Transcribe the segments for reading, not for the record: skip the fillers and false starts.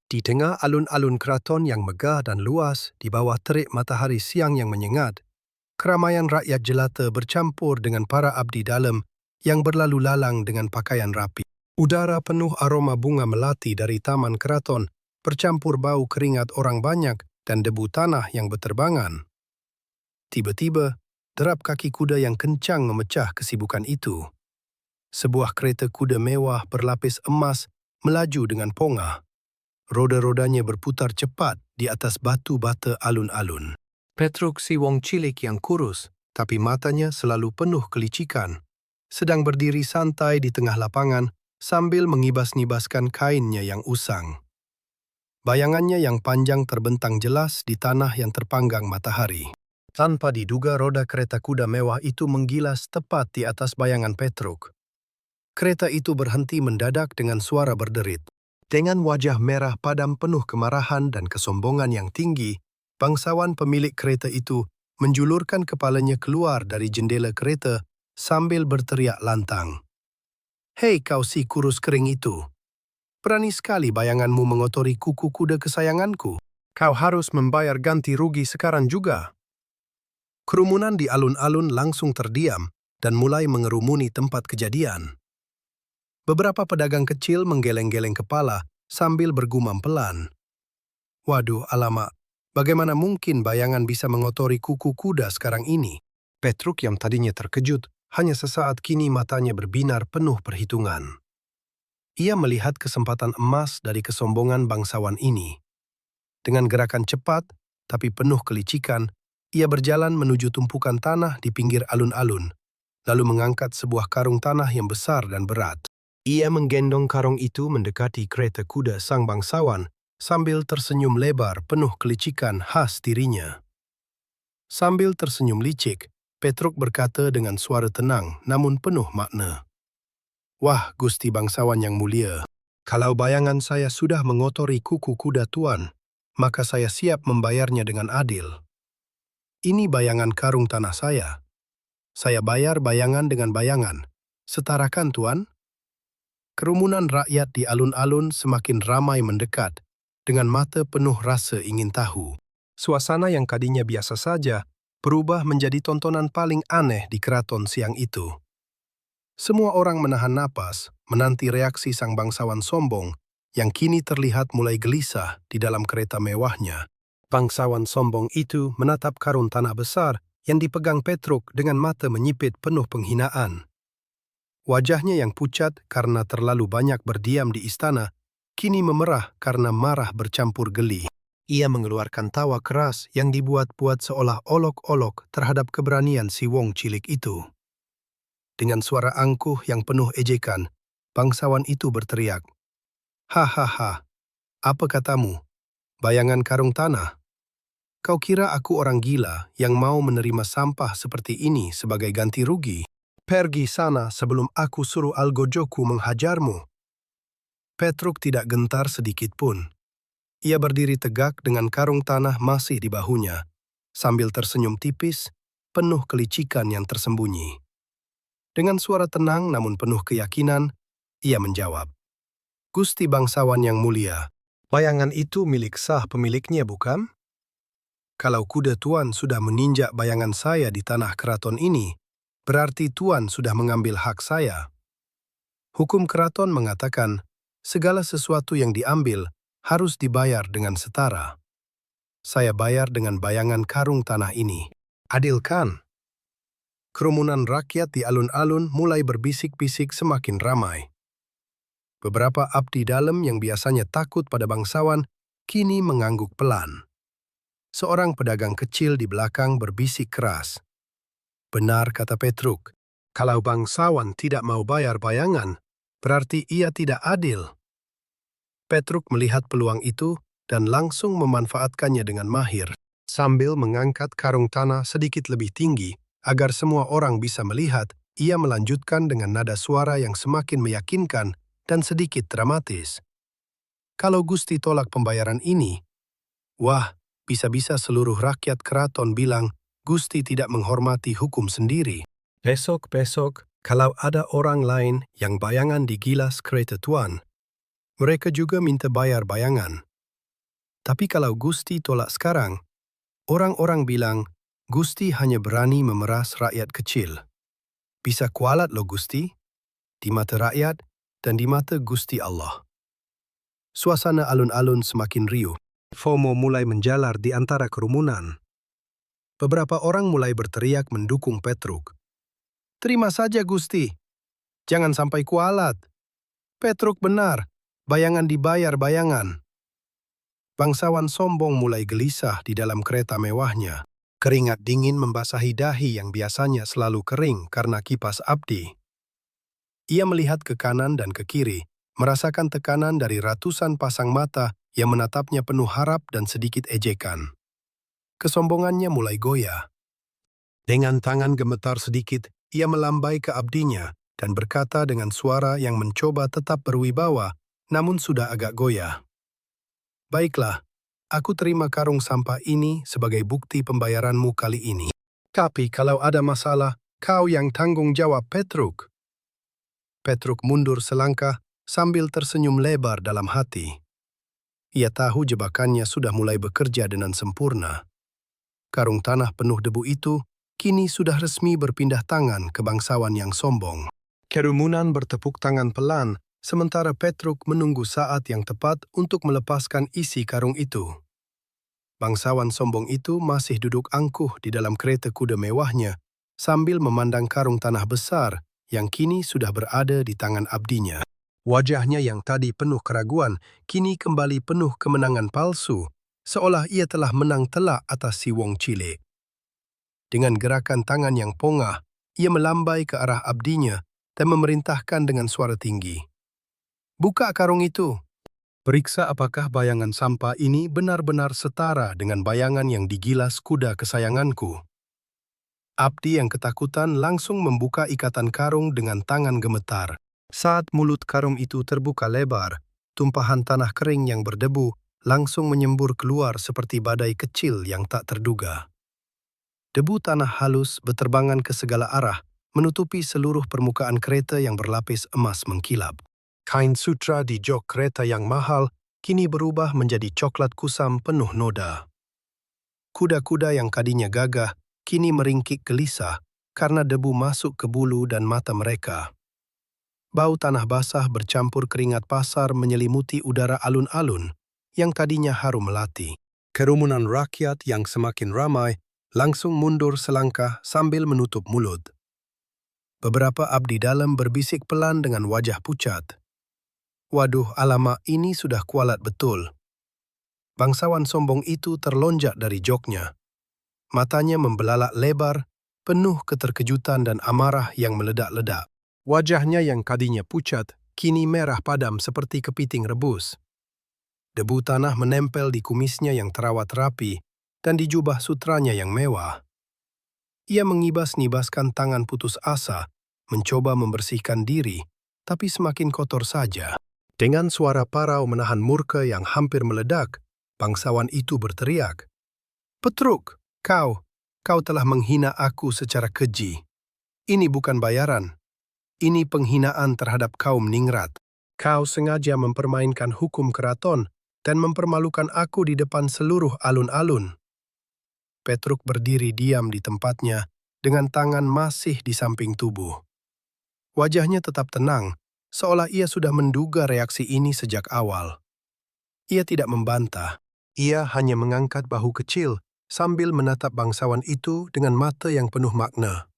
Di tengah alun-alun keraton yang megah dan luas, di bawah terik matahari siang yang menyengat, keramaian rakyat jelata bercampur dengan para abdi dalam yang berlalu lalang dengan pakaian rapi. Udara penuh aroma bunga melati dari taman keraton bercampur bau keringat orang banyak dan debu tanah yang berterbangan. Tiba-tiba, derap kaki kuda yang kencang memecah kesibukan itu. Sebuah kereta kuda mewah berlapis emas melaju dengan pongah. Roda-rodanya berputar cepat di atas batu bata alun-alun. Petruk si wong cilik yang kurus, tapi matanya selalu penuh kelicikan, sedang berdiri santai di tengah lapangan sambil mengibas-ngibaskan kainnya yang usang. Bayangannya yang panjang terbentang jelas di tanah yang terpanggang matahari. Tanpa diduga roda kereta kuda mewah itu menggilas tepat di atas bayangan Petruk. Kereta itu berhenti mendadak dengan suara berderit. Dengan wajah merah padam penuh kemarahan dan kesombongan yang tinggi, bangsawan pemilik kereta itu menjulurkan kepalanya keluar dari jendela kereta sambil berteriak lantang. "Hei kau si kurus kering itu! Berani sekali bayanganmu mengotori kuku kuda kesayanganku. Kau harus membayar ganti rugi sekarang juga." Kerumunan di alun-alun langsung terdiam dan mulai mengerumuni tempat kejadian. Beberapa pedagang kecil menggeleng-geleng kepala sambil bergumam pelan. "Waduh, alamak, bagaimana mungkin bayangan bisa mengotori kuku kuda sekarang ini?" Petruk yang tadinya terkejut, hanya sesaat kini matanya berbinar penuh perhitungan. Ia melihat kesempatan emas dari kesombongan bangsawan ini. Dengan gerakan cepat, tapi penuh kelicikan, ia berjalan menuju tumpukan tanah di pinggir alun-alun, lalu mengangkat sebuah karung tanah yang besar dan berat. Ia menggendong karung itu mendekati kereta kuda sang bangsawan sambil tersenyum lebar penuh kelicikan khas dirinya. Sambil tersenyum licik, Petruk berkata dengan suara tenang namun penuh makna. "Wah, Gusti bangsawan yang mulia, kalau bayangan saya sudah mengotori kuku kuda tuan, maka saya siap membayarnya dengan adil. Ini bayangan karung tanah saya. Saya bayar bayangan dengan bayangan. Setarakan tuan?" Kerumunan rakyat di alun-alun semakin ramai mendekat, dengan mata penuh rasa ingin tahu. Suasana yang tadinya biasa saja berubah menjadi tontonan paling aneh di keraton siang itu. Semua orang menahan napas, menanti reaksi sang bangsawan sombong yang kini terlihat mulai gelisah di dalam kereta mewahnya. Bangsawan sombong itu menatap karung tanah besar yang dipegang Petruk dengan mata menyipit penuh penghinaan. Wajahnya yang pucat karena terlalu banyak berdiam di istana, kini memerah karena marah bercampur geli. Ia mengeluarkan tawa keras yang dibuat-buat seolah olok-olok terhadap keberanian si wong cilik itu. Dengan suara angkuh yang penuh ejekan, bangsawan itu berteriak, "Hahaha, apa katamu? Bayangan karung tanah? Kau kira aku orang gila yang mau menerima sampah seperti ini sebagai ganti rugi? Pergi sana sebelum aku suruh algojoku menghajarmu." Petruk tidak gentar sedikit pun. Ia berdiri tegak dengan karung tanah masih di bahunya, sambil tersenyum tipis, penuh kelicikan yang tersembunyi. Dengan suara tenang namun penuh keyakinan, ia menjawab, "Gusti bangsawan yang mulia, bayangan itu milik sah pemiliknya bukan? Kalau kuda tuan sudah meninjak bayangan saya di tanah keraton ini, berarti tuan sudah mengambil hak saya. Hukum keraton mengatakan, segala sesuatu yang diambil harus dibayar dengan setara. Saya bayar dengan bayangan karung tanah ini. Adil kan?" Kerumunan rakyat di alun-alun mulai berbisik-bisik semakin ramai. Beberapa abdi dalam yang biasanya takut pada bangsawan, kini mengangguk pelan. Seorang pedagang kecil di belakang berbisik keras. "Benar kata Petruk, kalau bangsawan tidak mau bayar bayangan, berarti ia tidak adil." Petruk melihat peluang itu dan langsung memanfaatkannya dengan mahir, sambil mengangkat karung tanah sedikit lebih tinggi agar semua orang bisa melihat. Ia melanjutkan dengan nada suara yang semakin meyakinkan dan sedikit dramatis. "Kalau Gusti tolak pembayaran ini, wah, bisa-bisa seluruh rakyat keraton bilang Gusti tidak menghormati hukum sendiri. Besok-besok, kalau ada orang lain yang bayangan digilas kereta tuan, mereka juga minta bayar bayangan. Tapi kalau Gusti tolak sekarang, orang-orang bilang Gusti hanya berani memeras rakyat kecil. Bisa kualat loh Gusti, di mata rakyat dan di mata Gusti Allah. Suasana alun-alun semakin riuh. FOMO mulai menjalar di antara kerumunan. Beberapa orang mulai berteriak mendukung Petruk. Terima saja Gusti, jangan sampai kualat. Petruk benar, bayangan dibayar bayangan. Bangsawan sombong mulai gelisah di dalam kereta mewahnya. Keringat dingin membasahi dahi yang biasanya selalu kering karena kipas Abdi. Ia melihat ke kanan dan ke kiri, merasakan tekanan dari ratusan pasang mata yang menatapnya penuh harap dan sedikit ejekan. Kesombongannya mulai goyah. Dengan tangan gemetar sedikit, ia melambai ke Abdinya dan berkata dengan suara yang mencoba tetap berwibawa, namun sudah agak goyah. Baiklah, aku terima karung sampah ini sebagai bukti pembayaranmu kali ini. Tapi kalau ada masalah, kau yang tanggung jawab, Petruk. Petruk mundur selangkah sambil tersenyum lebar dalam hati. Ia tahu jebakannya sudah mulai bekerja dengan sempurna. Karung tanah penuh debu itu kini sudah resmi berpindah tangan ke bangsawan yang sombong. Kerumunan bertepuk tangan pelan, sementara Petruk menunggu saat yang tepat untuk melepaskan isi karung itu. Bangsawan sombong itu masih duduk angkuh di dalam kereta kuda mewahnya, sambil memandang karung tanah besar yang kini sudah berada di tangan Abdinya. Wajahnya yang tadi penuh keraguan, kini kembali penuh kemenangan palsu, seolah ia telah menang telak atas si wong cilik. Dengan gerakan tangan yang pongah, ia melambai ke arah Abdinya dan memerintahkan dengan suara tinggi. Buka karung itu. Periksa apakah bayangan sampah ini benar-benar setara dengan bayangan yang digilas kuda kesayanganku. Abdi yang ketakutan langsung membuka ikatan karung dengan tangan gemetar. Saat mulut karung itu terbuka lebar, tumpahan tanah kering yang berdebu langsung menyembur keluar seperti badai kecil yang tak terduga. Debu tanah halus berterbangan ke segala arah, menutupi seluruh permukaan kereta yang berlapis emas mengkilap. Kain sutra di jok kereta yang mahal kini berubah menjadi coklat kusam penuh noda. Kuda-kuda yang tadinya gagah kini meringkik gelisah karena debu masuk ke bulu dan mata mereka. Bau tanah basah bercampur keringat pasar menyelimuti udara alun-alun yang tadinya harum melati. Kerumunan rakyat yang semakin ramai langsung mundur selangkah sambil menutup mulut. Beberapa abdi dalam berbisik pelan dengan wajah pucat. Waduh, alamak, ini sudah kualat betul. Bangsawan sombong itu terlonjak dari joknya. Matanya membelalak lebar, penuh keterkejutan dan amarah yang meledak-ledak. Wajahnya yang tadinya pucat, kini merah padam seperti kepiting rebus. Debu tanah menempel di kumisnya yang terawat rapi dan di jubah sutranya yang mewah. Ia mengibas-nibaskan tangan putus asa, mencoba membersihkan diri, tapi semakin kotor saja. Dengan suara parau menahan murka yang hampir meledak, bangsawan itu berteriak, "Petruk, kau telah menghina aku secara keji. Ini bukan bayaran. Ini penghinaan terhadap kaum ningrat. Kau sengaja mempermainkan hukum keraton dan mempermalukan aku di depan seluruh alun-alun." Petruk berdiri diam di tempatnya dengan tangan masih di samping tubuh. Wajahnya tetap tenang, seolah ia sudah menduga reaksi ini sejak awal. Ia tidak membantah. Ia hanya mengangkat bahu kecil sambil menatap bangsawan itu dengan mata yang penuh makna.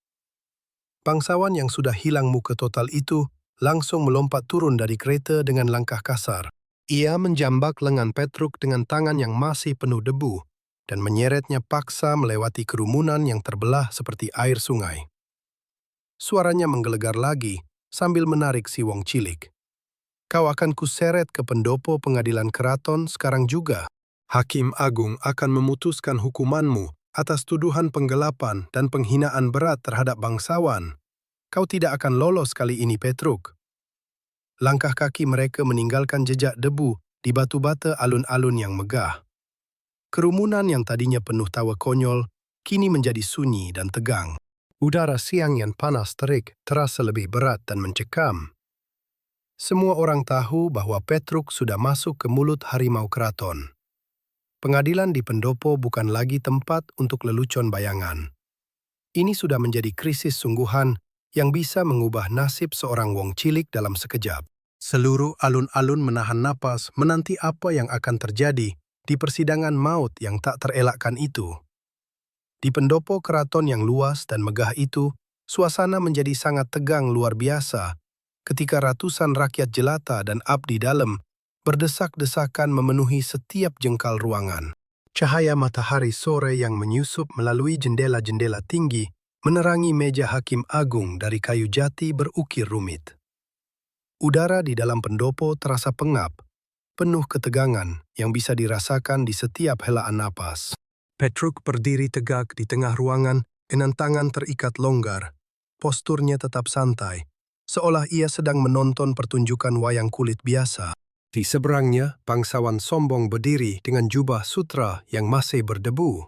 Bangsawan yang sudah hilang muka total itu langsung melompat turun dari kereta dengan langkah kasar. Ia menjambak lengan Petruk dengan tangan yang masih penuh debu dan menyeretnya paksa melewati kerumunan yang terbelah seperti air sungai. Suaranya menggelegar lagi sambil menarik si wong cilik. "Kau akan kuseret ke pendopo pengadilan keraton sekarang juga. Hakim Agung akan memutuskan hukumanmu atas tuduhan penggelapan dan penghinaan berat terhadap bangsawan. Kau tidak akan lolos kali ini, Petruk." Langkah kaki mereka meninggalkan jejak debu di batu bata alun-alun yang megah. Kerumunan yang tadinya penuh tawa konyol kini menjadi sunyi dan tegang. Udara siang yang panas terik terasa lebih berat dan mencekam. Semua orang tahu bahwa Petruk sudah masuk ke mulut harimau keraton. Pengadilan di Pendopo bukan lagi tempat untuk lelucon bayangan. Ini sudah menjadi krisis sungguhan yang bisa mengubah nasib seorang wong cilik dalam sekejap. Seluruh alun-alun menahan napas menanti apa yang akan terjadi di persidangan maut yang tak terelakkan itu. Di pendopo keraton yang luas dan megah itu, suasana menjadi sangat tegang luar biasa ketika ratusan rakyat jelata dan abdi dalam berdesak-desakan memenuhi setiap jengkal ruangan. Cahaya matahari sore yang menyusup melalui jendela-jendela tinggi menerangi meja hakim agung dari kayu jati berukir rumit. Udara di dalam pendopo terasa pengap, penuh ketegangan yang bisa dirasakan di setiap helaan napas. Petruk berdiri tegak di tengah ruangan dengan tangan terikat longgar. Posturnya tetap santai, seolah ia sedang menonton pertunjukan wayang kulit biasa. Di seberangnya, bangsawan sombong berdiri dengan jubah sutra yang masih berdebu.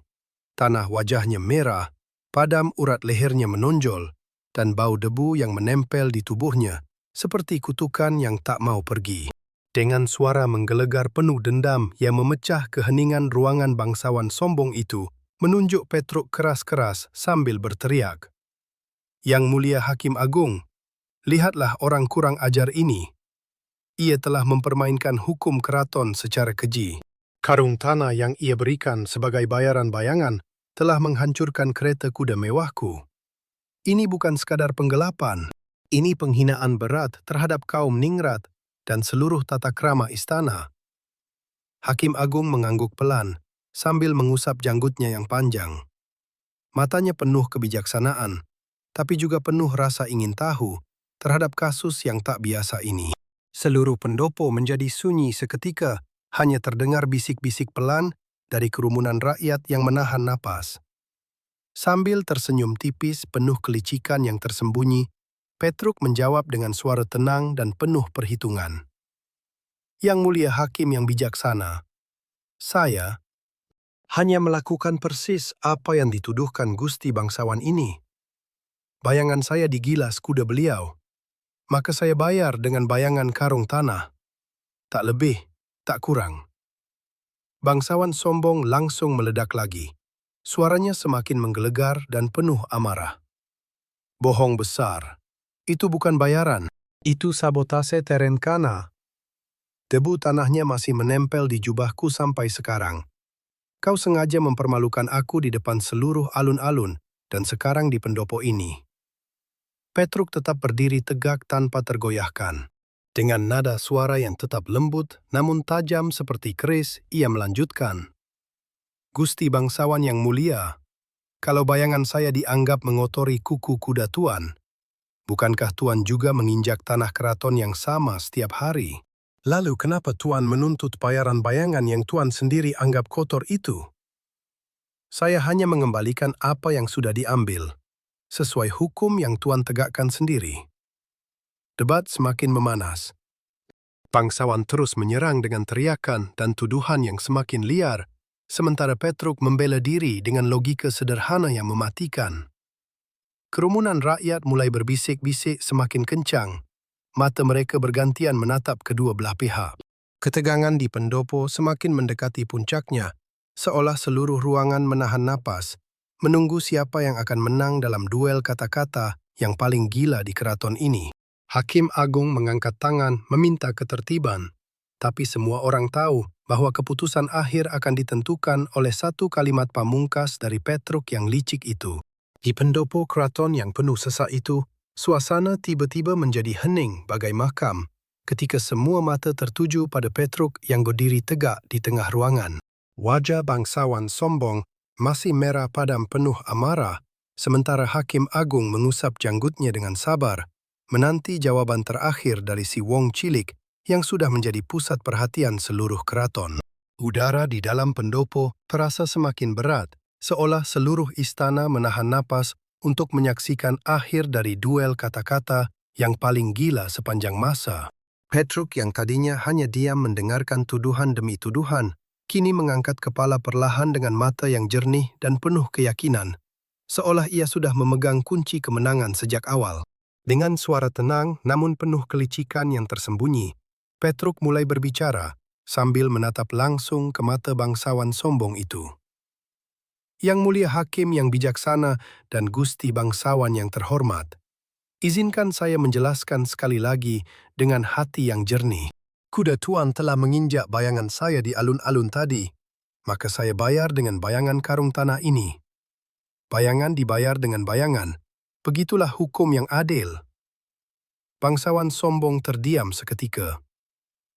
Tanah wajahnya merah, padam urat lehernya menonjol, dan bau debu yang menempel di tubuhnya, seperti kutukan yang tak mau pergi. Dengan suara menggelegar penuh dendam yang memecah keheningan ruangan bangsawan sombong itu, menunjuk Petruk keras-keras sambil berteriak, "Yang mulia Hakim Agung, lihatlah orang kurang ajar ini. Ia telah mempermainkan hukum keraton secara keji. Karung tanah yang ia berikan sebagai bayaran bayangan telah menghancurkan kereta kuda mewahku. Ini bukan sekadar penggelapan, ini penghinaan berat terhadap kaum ningrat dan seluruh tata krama istana." Hakim Agung mengangguk pelan sambil mengusap janggutnya yang panjang. Matanya penuh kebijaksanaan, tapi juga penuh rasa ingin tahu terhadap kasus yang tak biasa ini. Seluruh pendopo menjadi sunyi seketika, hanya terdengar bisik-bisik pelan dari kerumunan rakyat yang menahan napas. Sambil tersenyum tipis penuh kelicikan yang tersembunyi, Petruk menjawab dengan suara tenang dan penuh perhitungan. "Yang mulia hakim yang bijaksana, saya hanya melakukan persis apa yang dituduhkan Gusti bangsawan ini. Bayangan saya digilas kuda beliau, maka saya bayar dengan bayangan karung tanah. Tak lebih, tak kurang." Bangsawan sombong langsung meledak lagi. Suaranya semakin menggelegar dan penuh amarah. "Bohong besar. Itu bukan bayaran. Itu sabotase terencana. Debu tanahnya masih menempel di jubahku sampai sekarang. Kau sengaja mempermalukan aku di depan seluruh alun-alun dan sekarang di pendopo ini." Petruk tetap berdiri tegak tanpa tergoyahkan. Dengan nada suara yang tetap lembut namun tajam seperti keris, ia melanjutkan, "Gusti bangsawan yang mulia, kalau bayangan saya dianggap mengotori kuku kuda Tuan, bukankah Tuan juga menginjak tanah keraton yang sama setiap hari? Lalu kenapa Tuan menuntut bayaran bayangan yang Tuan sendiri anggap kotor itu? Saya hanya mengembalikan apa yang sudah diambil, sesuai hukum yang Tuan tegakkan sendiri." Debat semakin memanas. Bangsawan terus menyerang dengan teriakan dan tuduhan yang semakin liar, sementara Petruk membela diri dengan logika sederhana yang mematikan. Kerumunan rakyat mulai berbisik-bisik semakin kencang. Mata mereka bergantian menatap kedua belah pihak. Ketegangan di pendopo semakin mendekati puncaknya, seolah seluruh ruangan menahan napas, menunggu siapa yang akan menang dalam duel kata-kata yang paling gila di keraton ini. Hakim Agung mengangkat tangan meminta ketertiban, tapi semua orang tahu bahwa keputusan akhir akan ditentukan oleh satu kalimat pamungkas dari Petruk yang licik itu. Di pendopo keraton yang penuh sesak itu, suasana tiba-tiba menjadi hening bagai makam ketika semua mata tertuju pada Petruk yang berdiri tegak di tengah ruangan. Wajah bangsawan sombong masih merah padam penuh amarah, sementara Hakim Agung mengusap janggutnya dengan sabar, menanti jawaban terakhir dari si wong cilik yang sudah menjadi pusat perhatian seluruh keraton. Udara di dalam pendopo terasa semakin berat, seolah seluruh istana menahan napas untuk menyaksikan akhir dari duel kata-kata yang paling gila sepanjang masa. Petruk yang tadinya hanya diam mendengarkan tuduhan demi tuduhan, kini mengangkat kepala perlahan dengan mata yang jernih dan penuh keyakinan, seolah ia sudah memegang kunci kemenangan sejak awal. Dengan suara tenang namun penuh kelicikan yang tersembunyi, Petruk mulai berbicara, sambil menatap langsung ke mata bangsawan sombong itu. Yang mulia hakim yang bijaksana dan gusti bangsawan yang terhormat, izinkan saya menjelaskan sekali lagi dengan hati yang jernih. Kuda tuan telah menginjak bayangan saya di alun-alun tadi, maka saya bayar dengan bayangan karung tanah ini. Bayangan dibayar dengan bayangan, begitulah hukum yang adil. Bangsawan sombong terdiam seketika.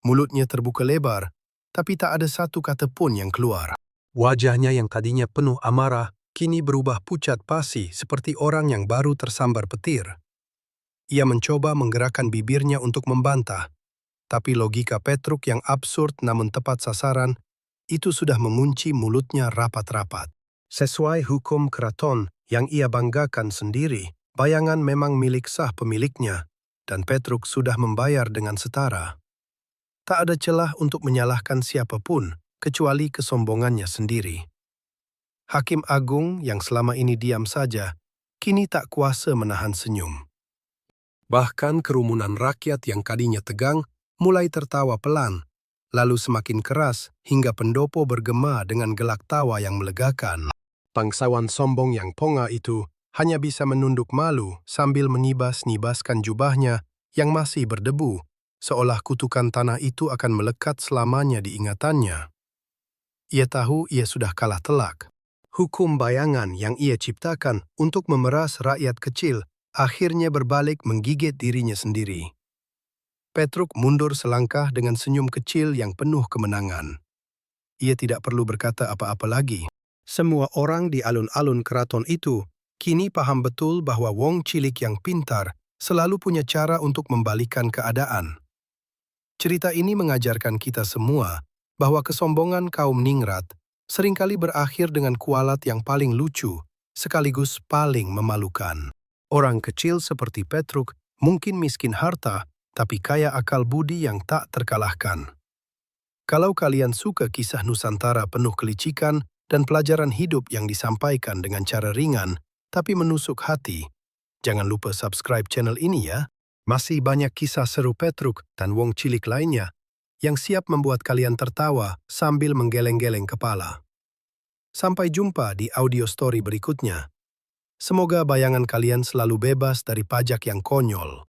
Mulutnya terbuka lebar, tapi tak ada satu kata pun yang keluar. Wajahnya yang tadinya penuh amarah, kini berubah pucat pasi seperti orang yang baru tersambar petir. Ia mencoba menggerakkan bibirnya untuk membantah, tapi logika Petruk yang absurd namun tepat sasaran, itu sudah mengunci mulutnya rapat-rapat. Sesuai hukum keraton yang ia banggakan sendiri, bayangan memang milik sah pemiliknya, dan Petruk sudah membayar dengan setara. Tak ada celah untuk menyalahkan siapapun, kecuali kesombongannya sendiri. Hakim Agung yang selama ini diam saja, kini tak kuasa menahan senyum. Bahkan kerumunan rakyat yang tadinya tegang mulai tertawa pelan, lalu semakin keras hingga pendopo bergema dengan gelak tawa yang melegakan. Bangsawan sombong yang ponga itu hanya bisa menunduk malu sambil menibas-nibaskan jubahnya yang masih berdebu, seolah kutukan tanah itu akan melekat selamanya di ingatannya. Ia tahu ia sudah kalah telak. Hukum bayangan yang ia ciptakan untuk memeras rakyat kecil akhirnya berbalik menggigit dirinya sendiri. Petruk mundur selangkah dengan senyum kecil yang penuh kemenangan. Ia tidak perlu berkata apa-apa lagi. Semua orang di alun-alun keraton itu kini paham betul bahwa wong cilik yang pintar selalu punya cara untuk membalikan keadaan. Cerita ini mengajarkan kita semua bahwa kesombongan kaum ningrat seringkali berakhir dengan kualat yang paling lucu, sekaligus paling memalukan. Orang kecil seperti Petruk mungkin miskin harta, tapi kaya akal budi yang tak terkalahkan. Kalau kalian suka kisah Nusantara penuh kelicikan dan pelajaran hidup yang disampaikan dengan cara ringan, tapi menusuk hati, jangan lupa subscribe channel ini ya. Masih banyak kisah seru Petruk dan wong cilik lainnya yang siap membuat kalian tertawa sambil menggeleng-geleng kepala. Sampai jumpa di audio story berikutnya. Semoga bayangan kalian selalu bebas dari pajak yang konyol.